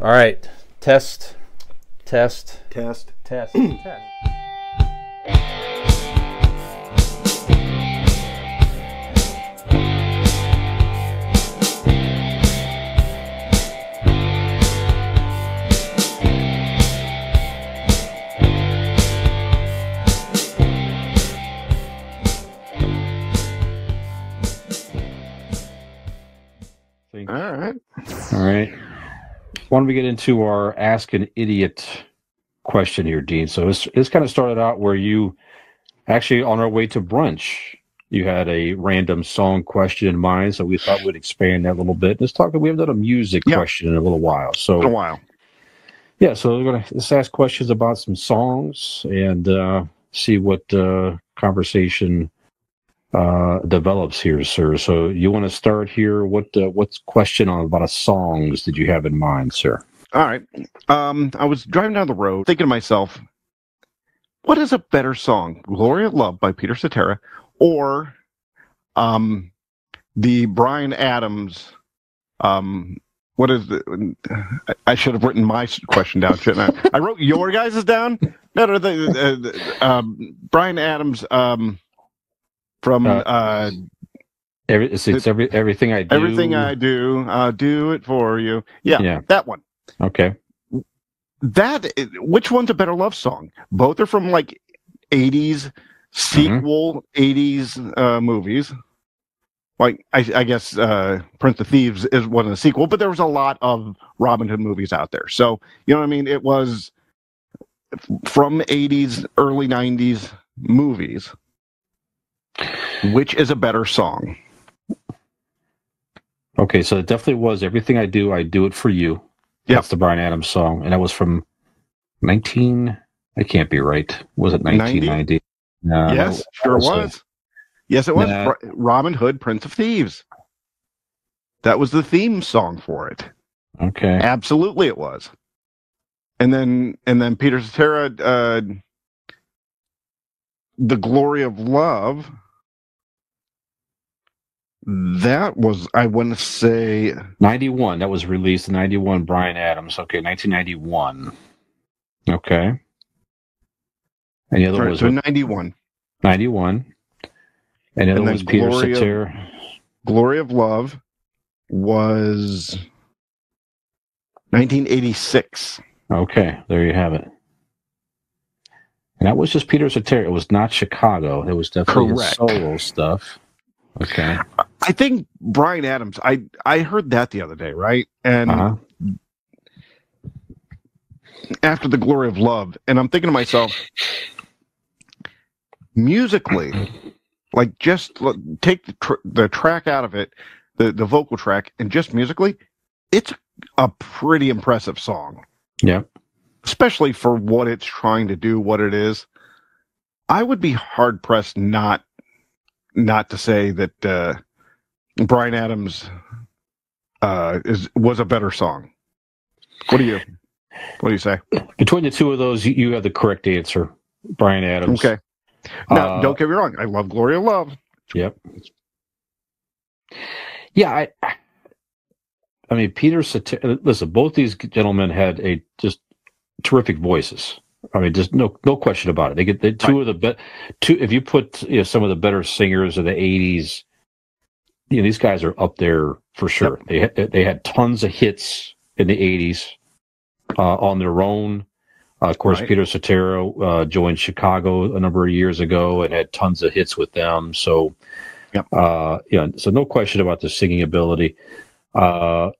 All right. Test. Test. Test. Test. All right. Why don't we get into our Ask an Idiot question here, Dean? So this kind of started out where you actually, on our way to brunch, you had a random song question in mind, so we thought we'd expand that a little bit. We haven't done a music question in a little while. So a while. Yeah, so we're going to just ask questions about some songs and see what conversation develops here, sir. So you want to start here? What's question about a songs did you have in mind, sir? All right. I was driving down the road thinking to myself, what is a better song, Glory of Love by Peter Cetera or the Bryan Adams, what is the, I should have written my question down, shouldn't I? I wrote your guys' down? No, Bryan Adams from everything I do. Everything I do, I'll do it for you. Yeah, that one. Okay. Which one's a better love song? Both are from like 80s sequel 80s movies. Like I guess Prince of Thieves is one of the sequel, but there was a lot of Robin Hood movies out there. So you know what I mean? It was from 80s, early 90s movies. Which is a better song? Okay, so it definitely was Everything I Do It For You. Yeah. That's the Bryan Adams song. And that was from I can't be right. Was it 1990? Yes, sure was. Yes, it was. Robin Hood, Prince of Thieves. That was the theme song for it. Okay. Absolutely it was. And then Peter Cetera, The Glory of Love. That was, I want to say 91. That was released in 91. Bryan Adams. Okay, 1991. Okay. And the other was 91. 91. And the other was Peter Cetera. Glory of Love was 1986. Okay, there you have it. And that was just Peter Cetera. It was not Chicago. It was definitely his solo stuff. Okay. I think Bryan Adams, I heard that the other day, right? And after The Glory of Love, and I'm thinking to myself, musically, like just take the track out of it, the vocal track, and just musically, it's a pretty impressive song. Yeah. Especially for what it's trying to do, what it is. I would be hard pressed not to say that Bryan Adams was a better song. What do you say? Between the two of those, you have the correct answer. Bryan Adams. Okay. Now, don't get me wrong. I love Glory of Love. Yep. Yeah, I mean, Peter Cetera. Listen, both these gentlemen had just terrific voices. I mean, just no question about it. They get two of the best. If you put some of the better singers of the '80s, these guys are up there for sure. Yep. They had tons of hits in the '80s on their own. Of course, Peter Cetera joined Chicago a number of years ago and had tons of hits with them. So, so no question about the singing ability. I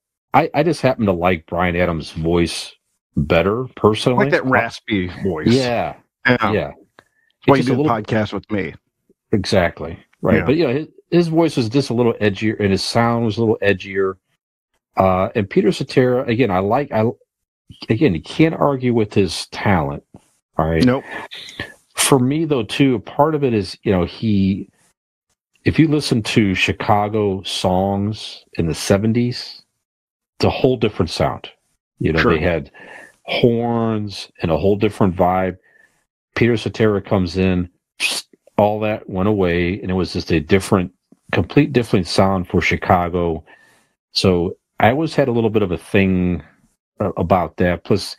just happen to like Bryan Adams' voice better personally. I like that raspy voice. Yeah. That's why you do the podcast with me. Exactly. Right. Yeah. But his voice was just a little edgier and his sound was a little edgier. And Peter Cetera, again, again, you can't argue with his talent. All right. Nope. For me though, too, part of it is, if you listen to Chicago songs in the 70s, it's a whole different sound. They had horns and a whole different vibe. Peter Cetera comes in, all that went away, and it was just a complete different sound for Chicago. So I always had a little bit of a thing about that. Plus,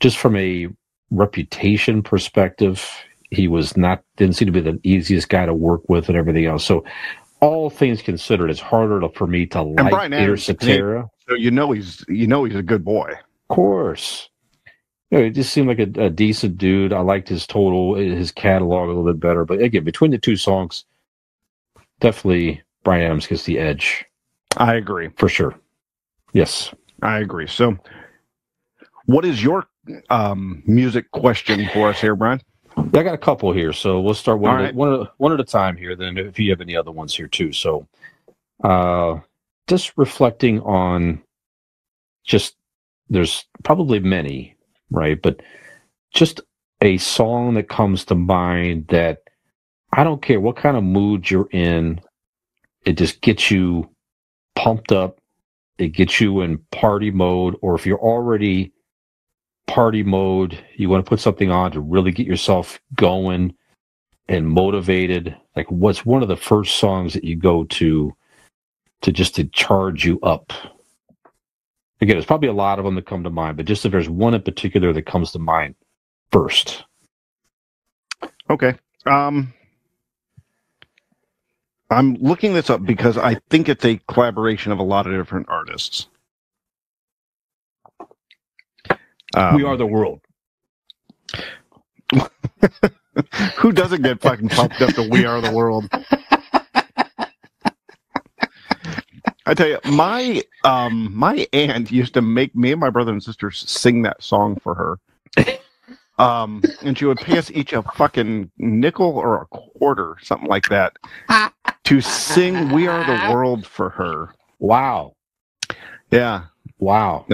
just from a reputation perspective, he didn't seem to be the easiest guy to work with and everything else. So, all things considered, it's harder for me to like Brian Peter Adams, Cetera. So he's a good boy. Of course. He just seemed like a decent dude. I liked his catalog a little bit better. But again, between the two songs, definitely Brian Adams gets the edge. I agree. For sure. Yes. I agree. So, what is your music question for us here, Brian? I got a couple here, so we'll start one at a time here. Then, if you have any other ones here too. So, just reflecting on, there's probably many, right? But just a song that comes to mind that I don't care what kind of mood you're in, it just gets you pumped up. It gets you in party mode, or if you're already party mode, you want to put something on to really get yourself going and motivated. Like, what's one of the first songs that you go to charge you up? Again, there's probably a lot of them that come to mind, but just if there's one in particular that comes to mind first. Okay. I'm looking this up because I think it's a collaboration of a lot of different artists. We Are the World. Who doesn't get fucking pumped up to We Are the World? I tell you, my aunt used to make me and my brother and sisters sing that song for her. And she would pay us each a fucking nickel or a quarter, something like that, to sing We Are the World for her. Wow. Yeah. Wow.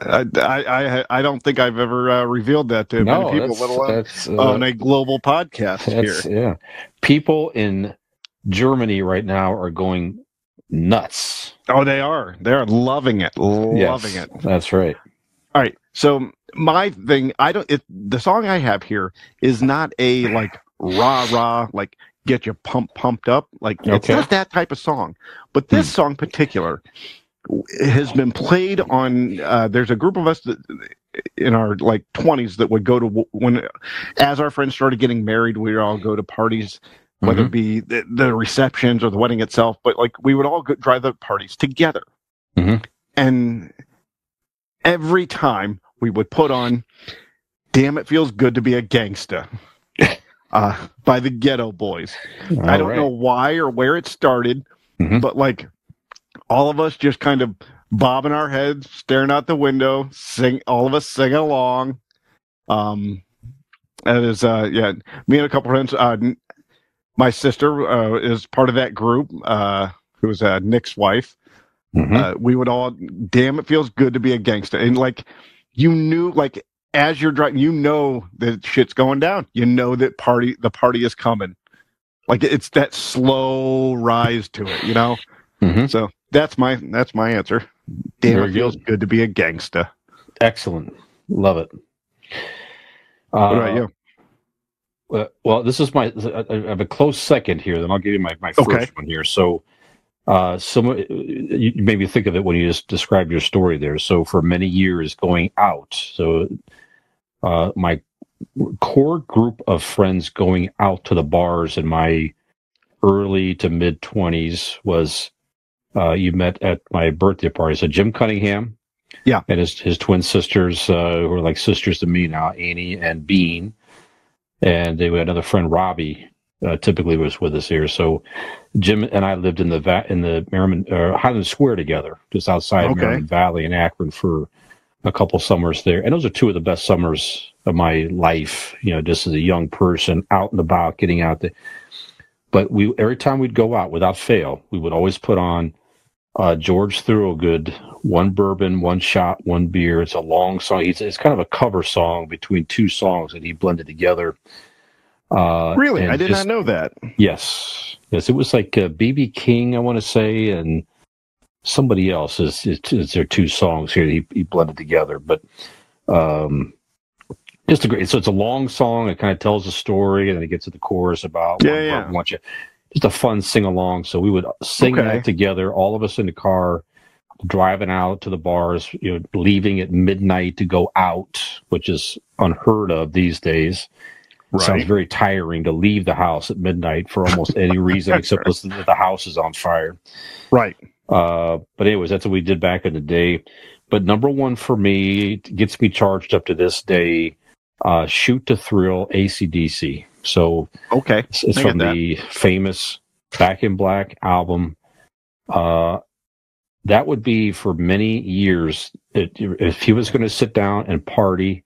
I don't think I've ever revealed that to many people, let alone on a global podcast here. Yeah. People in Germany right now are going nuts. Oh, they are. They're loving it. Loving it. That's right. All right. So my thing, the song I have here is not a like rah, like get you pumped up. Like, it's not that type of song. But this song in particular has been played on, there's a group of us that in our like 20s that would go to, as our friends started getting married, we would all go to parties, whether it be the receptions or the wedding itself, but like we would all drive the parties together. And every time we would put on Damn It Feels Good to Be a Gangsta by the Ghetto Boys. I don't know why or where it started, but like all of us just kind of bobbing our heads, staring out the window, all of us singing along. That is, me and a couple friends, my sister is part of that group, who was Nick's wife. We would all, Damn It Feels Good to Be a Gangsta. And like, you knew, like, as you're driving, you know that shit's going down. You know that the party is coming. Like, it's that slow rise to it, you know? So that's my answer. Damn It Feels Good to Be a Gangsta. Excellent. Love it. What about you? Well, this is I have a close second here. Then I'll give you my first one here. So, you made me think of it when you just described your story there. So, for many years going out, so my core group of friends going out to the bars in my early to mid 20s was you met at my birthday party. So Jim Cunningham, and his twin sisters, who are like sisters to me now, Annie and Bean. And we had another friend, Robbie, typically was with us here. So Jim and I lived in the Merriman Highland Square together, just outside Merriman Valley in Akron for a couple summers there. And those are two of the best summers of my life, just as a young person, out and about, getting out there. But every time we'd go out, without fail, we would always put on George Thorogood, one bourbon, one shot, one beer. It's a long song. It's kind of a cover song between two songs that he blended together. Really? I did not know that. Yes. It was like B.B. King, I want to say, and somebody else. Is there two songs here that he blended together. But just so it's a long song. It kind of tells a story, and then it gets to the chorus about just a fun sing along. So we would sing that together, all of us in the car, driving out to the bars, leaving at midnight to go out, which is unheard of these days. It sounds very tiring to leave the house at midnight for almost any reason except listen that the house is on fire. Right. But anyways, that's what we did back in the day. But number one for me, gets me charged up to this day, Shoot to Thrill, AC/DC. So okay, it's from the famous Back in Black album. That would be for many years. If he was going to sit down and party,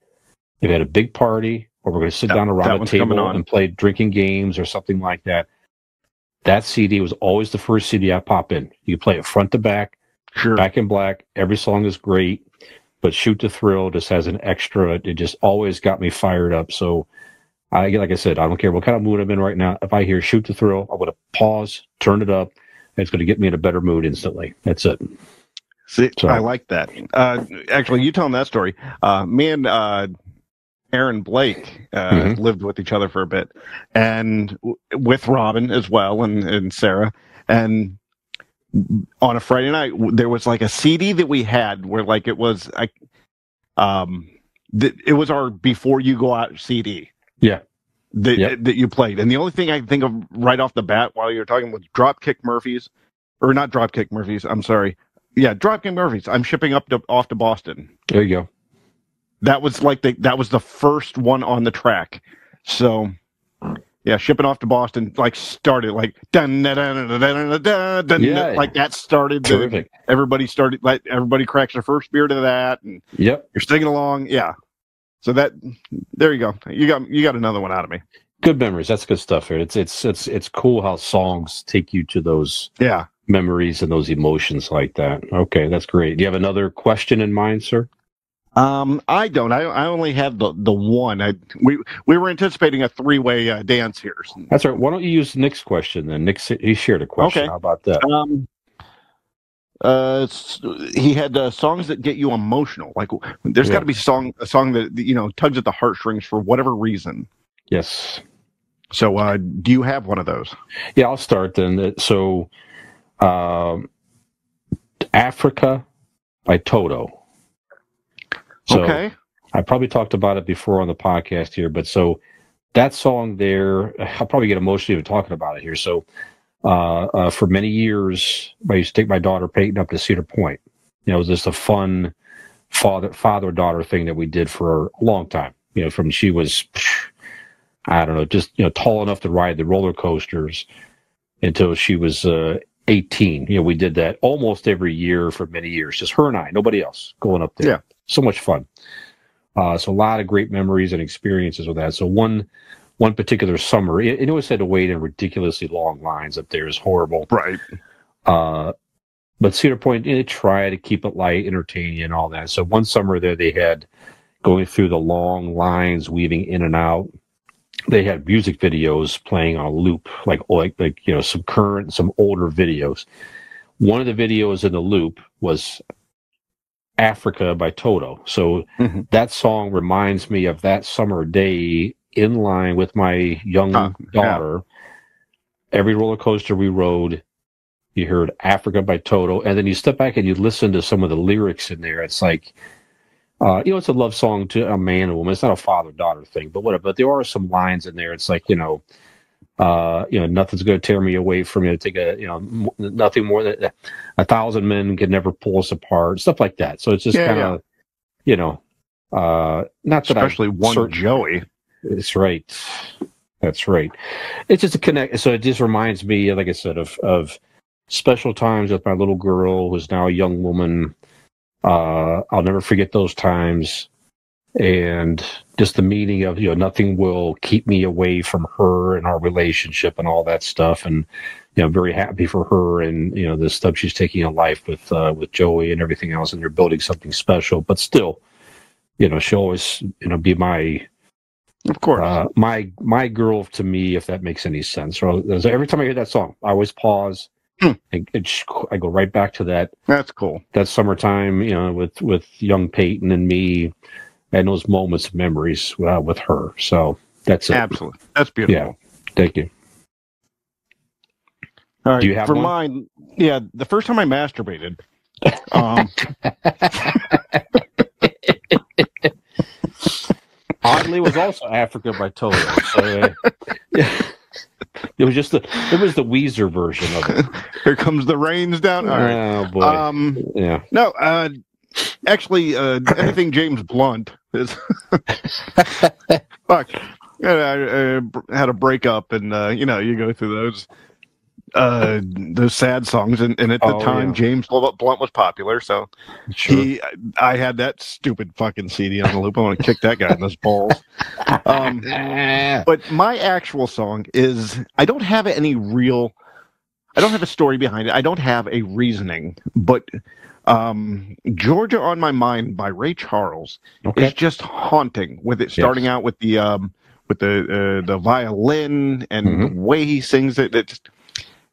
if he had a big party, or we're going to sit down around a table and play drinking games or something like that, that CD was always the first CD I pop in. You play it front to back, Back in Black. Every song is great, but Shoot to Thrill just has an extra. It just always got me fired up. So, like I said, I don't care what kind of mood I'm in right now. If I hear Shoot to Thrill, I'm going to pause, turn it up, and it's going to get me in a better mood instantly. That's it. See, so, I like that. Actually, you telling that story. Me and Aaron Blake lived with each other for a bit, and with Robin as well, and Sarah. And on a Friday night, there was like a CD that we had where like it was it was our Before You Go Out CD. Yeah. That you played. And the only thing I can think of right off the bat while you're talking was Dropkick Murphys, or not Dropkick Murphys, I'm sorry. Yeah, Dropkick Murphys. I'm shipping off to Boston. There you go. That was like that was the first one on the track. So yeah, Shipping Off to Boston started like dun, dun, dun, dun, dun, dun, dun, yeah, like that started. Terrific. Everybody cracks their first beer to that, and you're singing along. Yeah. So there you go. You got another one out of me. Good memories. That's good stuff here. It's cool how songs take you to those memories and those emotions like that. Okay, that's great. Do you have another question in mind, sir? I don't. I only have the one. We were anticipating a three-way dance here. That's right. Why don't you use Nick's question then? Nick, he shared a question. Okay. How about that? He had songs that get you emotional. Like there's got to be a song that tugs at the heartstrings for whatever reason. Yes. So, do you have one of those? Yeah, I'll start then. So, Africa by Toto. So okay. I probably talked about it before on the podcast here, but so that song there, I'll probably get emotional even talking about it here. So for many years, I used to take my daughter Peyton up to Cedar Point. It was just a fun father-daughter thing that we did for a long time. From she was, I don't know, just tall enough to ride the roller coasters until she was 18. We did that almost every year for many years, just her and I, nobody else going up there. Yeah. So much fun. So a lot of great memories and experiences with that. So one particular summer, it always had to wait in ridiculously long lines up there. Is horrible. Right. But Cedar Point, they try to keep it light, entertaining, and all that. So one summer there, they had going through the long lines, weaving in and out. They had music videos playing on a loop, like some current, some older videos. One of the videos in the loop was Africa by Toto. So that song reminds me of that summer day in line with my young daughter. Yeah. Every roller coaster we rode, you heard Africa by Toto, and then you step back and you listen to some of the lyrics in there. It's like, it's a love song to a man and woman. It's not a father-daughter thing, but whatever. But there are some lines in there. It's like, nothing's going to tear me away from you. Take nothing more than 1,000 men can never pull us apart. Stuff like that. So it's just kind of, not that especially one Joey. That's right. That's right. It's just a connect. So it just reminds me, like I said, of special times with my little girl, who's now a young woman. I'll never forget those times. And just the meaning of, nothing will keep me away from her and our relationship and all that stuff. And, I'm very happy for her and, the stuff she's taking in life with Joey and everything else. And they're building something special, but still, she'll always, be my, of course, my girl to me, if that makes any sense. So every time I hear that song, I always pause. I go right back to that. That's cool. That summertime, with young Peyton and me. And those moments of memories with her. So that's it. Absolutely. That's beautiful. Yeah. Thank you. All right. Do you have for one? Mine, yeah, the first time I masturbated, Um, Oddly, was also Africa by Toto. So yeah. It was the Weezer version of it. Here comes the rains down. All right. Oh boy. Yeah. No, actually, anything James Blunt is. Fuck. I had a breakup, and you go through those sad songs, and at the time, James Blunt was popular, so Sure. I had that stupid fucking CD on the loop. I want to kick that guy in his balls. But my actual song is, I don't have a story behind it. I don't have a reasoning, but Georgia on My Mind by Ray Charles is just haunting, with it starting out with the violin and the way he sings it.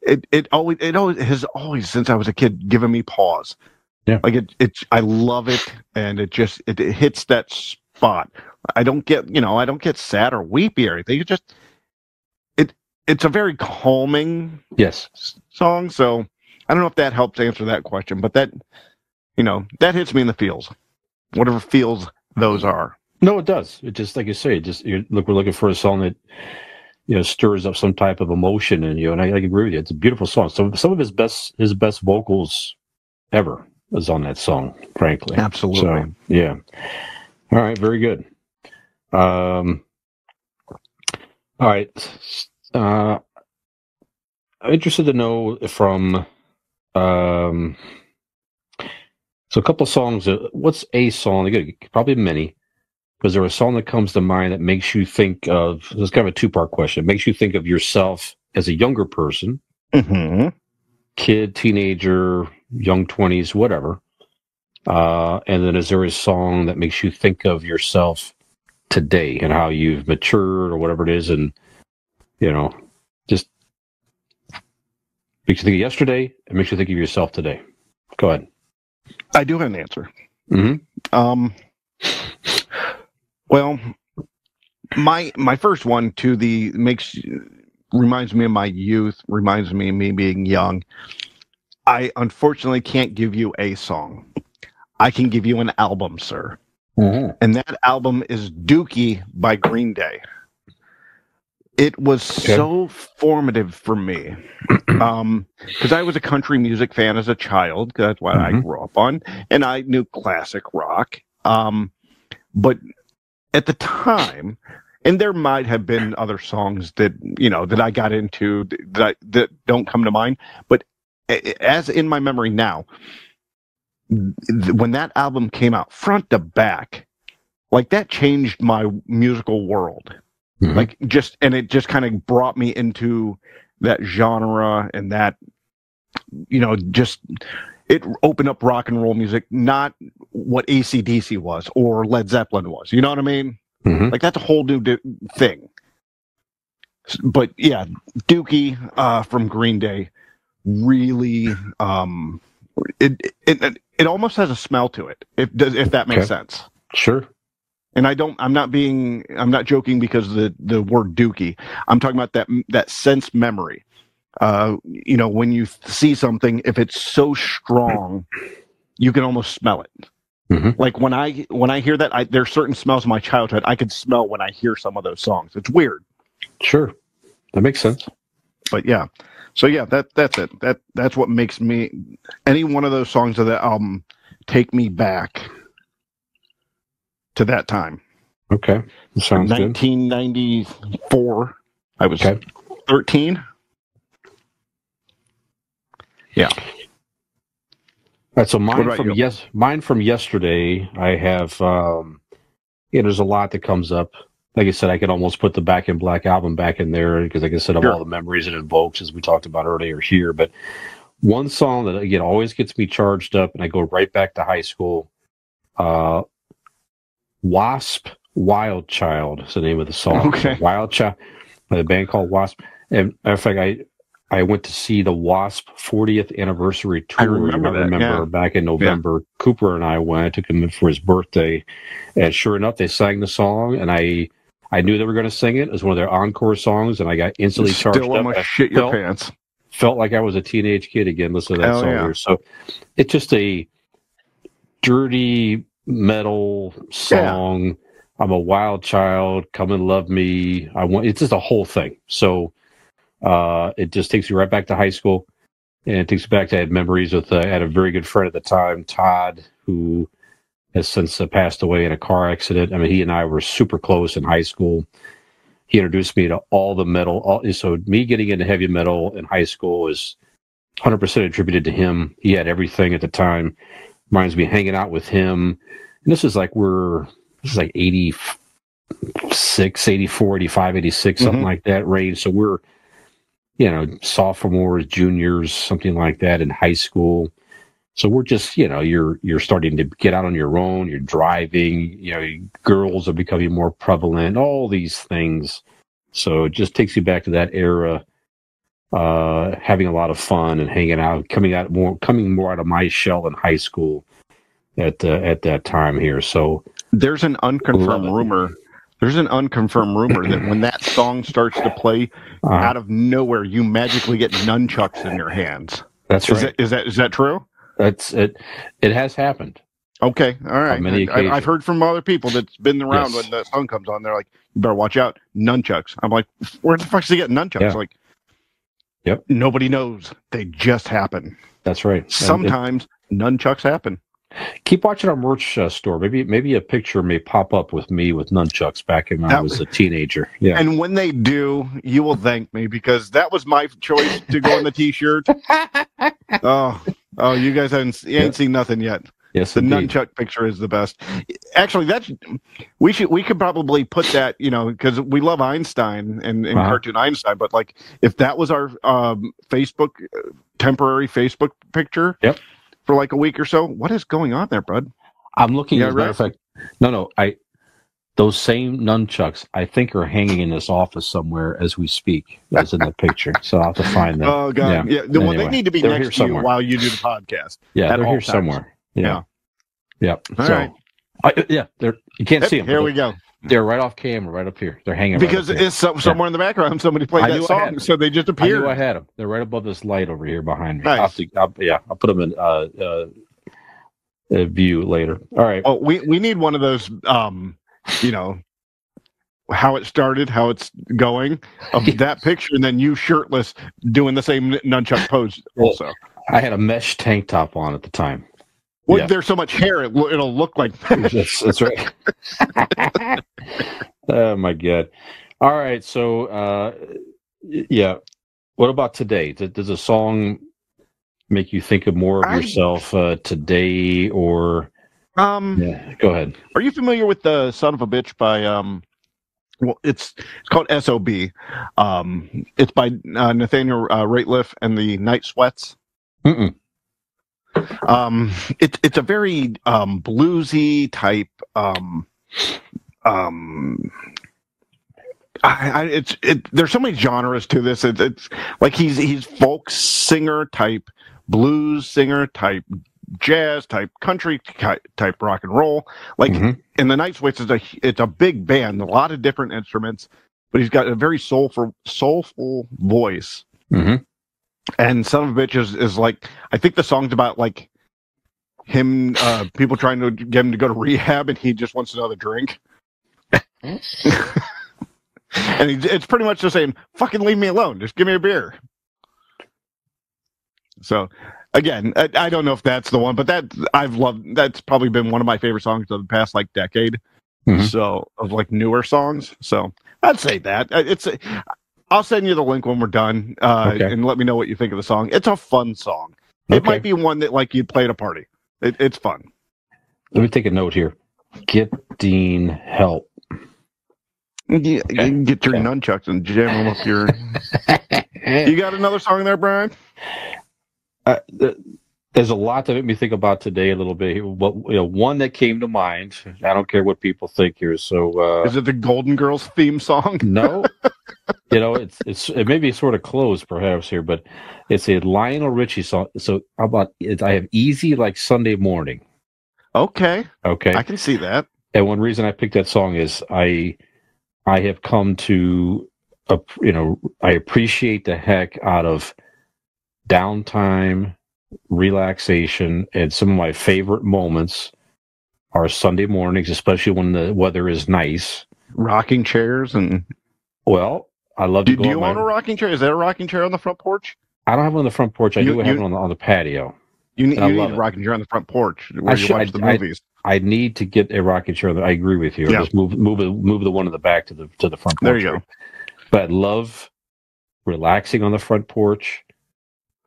It always has since I was a kid given me pause. Yeah. Like I love it, and it hits that spot. I don't get sad or weepy or anything. It's a very calming song. So I don't know if that helps answer that question, but that hits me in the feels, whatever feels those are. No, it does. It just, like you say, we're looking for a song that stirs up some type of emotion in you, and I agree with you. It's a beautiful song. So some of his best vocals ever is on that song, frankly. Absolutely. So, yeah. All right. Very good. All right. I'm interested to know from so a couple of songs. What's a song? Again, probably many. Was there a song that comes to mind that makes you think of? It's kind of a two-part question. It makes you think of yourself as a younger person, kid, teenager, young 20s, whatever. And then is there a song that makes you think of yourself today and how you've matured or whatever it is, and just makes you think of yesterday and makes you think of yourself today? Go ahead. I do have an answer. Well, my first one reminds me of my youth, reminds me of me being young. I unfortunately can't give you a song. I can give you an album, sir. And that album is Dookie by Green Day. It was so formative for me. Because I was a country music fan as a child. That's what I grew up on. And I knew classic rock. But at the time, and there might have been other songs that that I got into that don't come to mind, but as in my memory now, when that album came out, front to back, like that changed my musical world. Like it just kind of brought me into that genre, and that it opened up rock and roll music, not what AC/DC was or Led Zeppelin was. You know what I mean? Like that's a whole new thing. But yeah, Dookie from Green Day really it almost has a smell to it, if that makes sense. Sure. And I'm not joking, because the word Dookie, I'm talking about that sense memory. When you see something, if it's so strong, you can almost smell it. Like when I hear that, there's certain smells of my childhood I could smell when I hear some of those songs. It's weird. Sure, that makes sense. But yeah, so yeah, that's it. That's what makes me, any one of those songs of that album take me back to that time. Okay, that sounds 1994. Good. I was 13. Yeah. All right, so mine from yesterday, I have, there's a lot that comes up. Like I said, I could almost put the Back in Black album back in there, because, like I said, of all the memories it invokes, as we talked about earlier here. But one song that, again, always gets me charged up, and I go right back to high school, Wasp, Wild Child is the name of the song. Okay. Wild Child, by the band called Wasp. And matter of fact, I went to see the Wasp 40th anniversary tour. I remember back in November. Yeah. Cooper and I went. I took him in for his birthday, and sure enough, they sang the song, and I knew they were going to sing it. It was one of their encore songs, and I got instantly charged up. Still almost shit your pants. felt like I was a teenage kid again. Listen to that song here. So it's just a dirty metal song. Yeah. I'm a wild child. Come and love me. It's just a whole thing. So it just takes you right back to high school, and it takes me back to I had memories with I had a very good friend at the time, Todd, who has since passed away in a car accident. I mean, he and I were super close in high school. He introduced me to all the metal. So me getting into heavy metal in high school is 100% attributed to him. He had everything at the time. Reminds me of hanging out with him. And this is like 86, 84, 85, 86, something like that range. So we're, sophomores, juniors, something like that in high school. So we're just, you're starting to get out on your own. You're driving. Girls are becoming more prevalent. All these things. So it just takes you back to that era, having a lot of fun and hanging out, coming more out of my shell in high school at that time here. So there's an unconfirmed rumor. There's an unconfirmed rumor that when that song starts to play, out of nowhere, you magically get nunchucks in your hands. That's right. Is that true? That's it. It has happened. Okay, all right. On many occasions. I've heard from other people that's been around when the song comes on. They're like, "You better watch out, nunchucks." I'm like, "Where the fuck does he get nunchucks?" Yeah. Like, nobody knows. They just happen. That's right. Sometimes nunchucks happen. Keep watching our merch store. Maybe a picture may pop up with me with nunchucks back when I was a teenager. Yeah. And when they do, you will thank me because that was my choice to go on the T-shirt. Oh, you guys ain't seen nothing yet. Yes, the indeed. nunchuck picture is the best. Actually, we could probably put that, because we love Einstein and cartoon Einstein. But like, if that was our temporary Facebook picture. Yep. For like a week or so. What is going on there, bud? I'm looking, as a matter of fact. No, those same nunchucks, I think, are hanging in this office somewhere as we speak, as in the picture. So I'll have to find them. Oh, God. Yeah. Well, anyway, they need to be next to you while you do the podcast. Yeah, they're here somewhere. Yeah. Yep. All right. You can't see them. Here we go. They're right off camera, right up here. They're hanging because it's somewhere in the background. Somebody played that song, so they just appeared. I knew I had them. They're right above this light over here behind me. Nice. I'll put them in view later. All right. Oh, we need one of those. How it started, how it's going of that picture, and then you shirtless doing the same nunchuck pose. Also, I had a mesh tank top on at the time. Well, there's so much hair, it'll look like that's right. Oh my God! All right, so what about today? Does a song make you think of more of yourself today, or? Go ahead. Are you familiar with the "Son of a Bitch" by? Well, it's called S.O.B. It's by Nathaniel Rateliff and the Night Sweats. Mm-mm. It's a very bluesy type. There's so many genres to this. It's like he's folk singer type, blues singer type, jazz type, country type, rock and roll. Like in the Night Sweats, it's a big band, a lot of different instruments, but he's got a very soulful voice. Mm-hmm. And Son of a Bitch is like, I think the song's about like him, people trying to get him to go to rehab, and he just wants another drink. And it's pretty much just saying, "Fucking leave me alone. Just give me a beer." So, again, I don't know if that's the one, but that's probably been one of my favorite songs of the past like decade. Mm-hmm. So of like newer songs. So I'd say that I'll send you the link when we're done, and let me know what you think of the song. It's a fun song. It might be one that like you'd play at a party. It's fun. Let me take a note here. Getting help. You can get your nunchucks and jam them up your. You got another song there, Brian? There's a lot that made me think about today a little bit. But one that came to mind. I don't care what people think here. So is it the Golden Girls theme song? No. It may be sort of close perhaps here, but it's a Lionel Richie song. So how about I have Easy Like Sunday Morning. Okay. I can see that. And one reason I picked that song is I have come to, I appreciate the heck out of downtime, relaxation, and some of my favorite moments are Sunday mornings, especially when the weather is nice. Rocking chairs and. Well, I love to go. Do you own a rocking chair? Is there a rocking chair on the front porch? I don't have one on the front porch. I do have one on the patio. You need a rocking chair on the front porch where you watch the movies. I need to get a rocking chair. I agree with you. Just move the one in the back to the front porch. There you go. But I love relaxing on the front porch,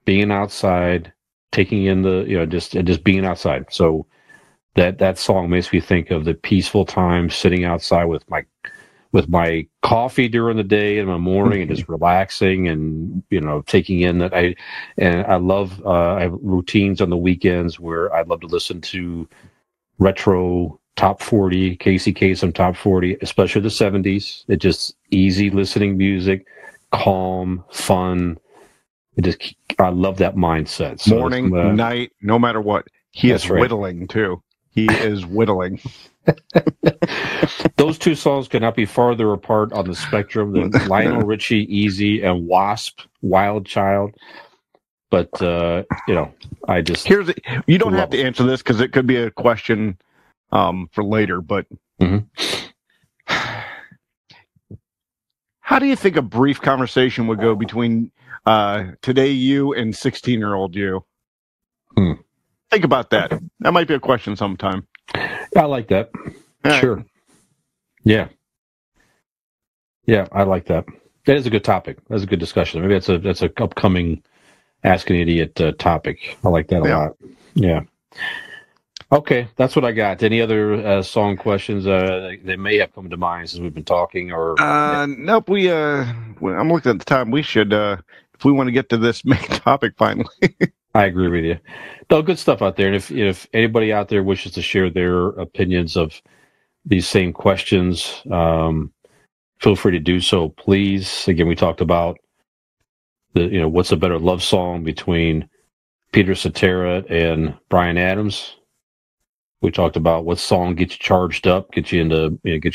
being outside, taking in just being outside. So that song makes me think of the peaceful time sitting outside with my coffee during the day in the morning and just relaxing and taking in that. I love I have routines on the weekends where I love to listen to retro top 40 Casey Kasem top 40, especially the 70s. It's just easy listening music, calm, fun. I love that mindset. So morning, night, no matter what. He is whittling too. He is whittling. Those two songs could not be farther apart on the spectrum than Lionel Richie, Easy, and Wasp, Wild Child. But I just you don't have to answer this because it could be a question for later. But how do you think a brief conversation would go between today you and 16-year-old you? Think about that. That might be a question sometime. I like that. Sure. Yeah. Yeah, I like that. That is a good topic. That's a good discussion. Maybe that's a upcoming Ask an Idiot topic. I like that a lot. Yeah. Okay, that's what I got. Any other song questions? They may have come to mind since we've been talking. Or nope. I'm looking at the time. We should, if we want to get to this main topic finally. I agree with you. No, good stuff out there. And if anybody out there wishes to share their opinions of these same questions, feel free to do so, please. Again, we talked about what's a better love song between Peter Cetera and Bryan Adams. We talked about what song gets you charged up, gets you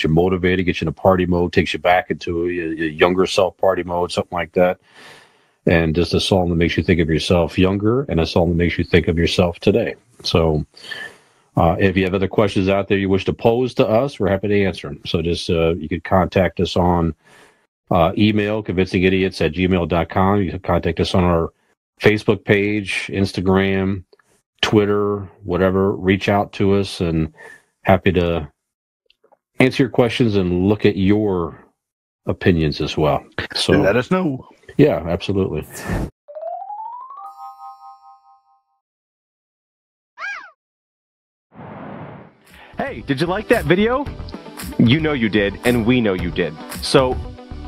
motivated, gets you into party mode, takes you back into a younger self party mode, something like that. And just a song that makes you think of yourself younger and a song that makes you think of yourself today. So if you have other questions out there you wish to pose to us, we're happy to answer them. So just you can contact us on email, convincingidiots@gmail.com. You can contact us on our Facebook page, Instagram, Twitter, whatever. Reach out to us and happy to answer your questions and look at your opinions as well. So let us know. Yeah, absolutely. Hey, did you like that video? You know you did, and we know you did. So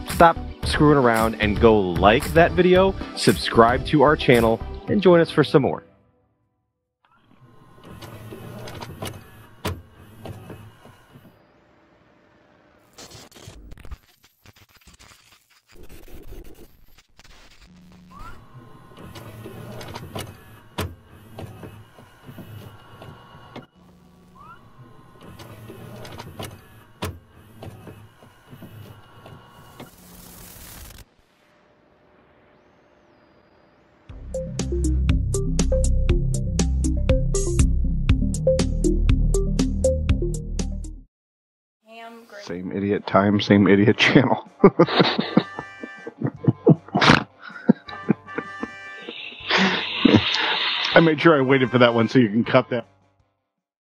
stop screwing around and go like that video, subscribe to our channel, and join us for some more. Same idiot time, same idiot channel. I made sure I waited for that one so you can cut that.